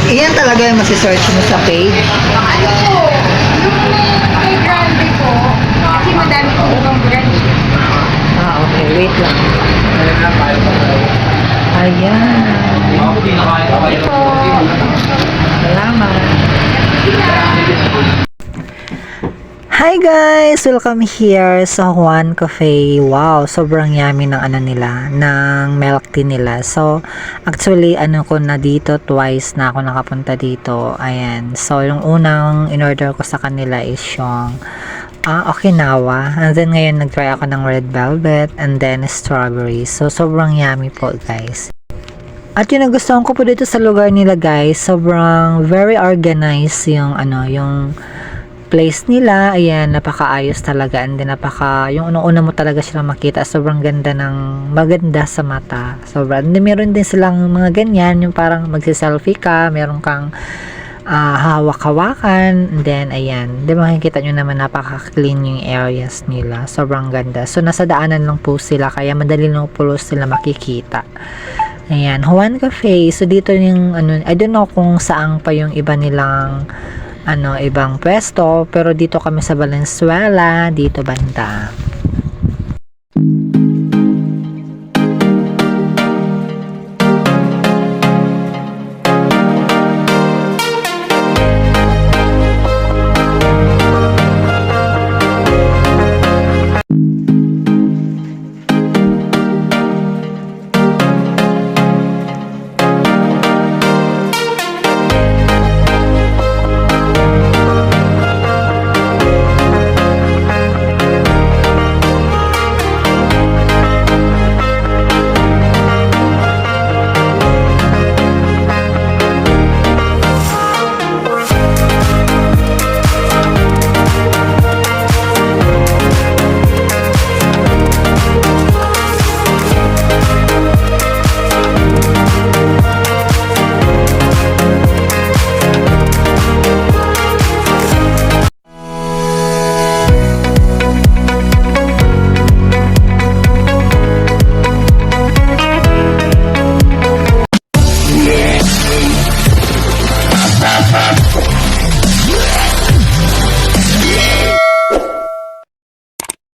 Iyan talaga yung masisearch mo sa page. Kay Grande po, kasi madami po ibang brand. Okay. Wait lang. Ayan. Ito. Salamat. Hi guys! Welcome here sa Juan Cafe. Wow! Sobrang yummy ng ano nila, ng milk tea nila. So, actually, ano ko na dito, twice na ako nakapunta dito. Ayan. So, yung unang in-order ko sa kanila is yung Okinawa. And then, ngayon, nag-try ako ng red velvet and then strawberry. So, sobrang yummy po guys. At yung nagustuhan ko po dito sa lugar nila guys, sobrang very organized yung yung place nila. Ayan, napakaayos talaga, and then yung unang-una mo talaga silang makita, sobrang ganda maganda sa mata, sobrang. And then, meron din silang mga ganyan, yung parang magsi-selfie ka, meron kang hawak-hawakan, and then ayan, di ba makikita nyo naman napaka-clean yung areas nila, sobrang ganda. So, nasa daanan lang po sila, kaya madali lang po sila makikita. Ayan, Juan Cafe. So, dito yung I don't know kung saan pa yung iba nilang ibang pwesto, pero dito kami sa Valenzuela, dito banda.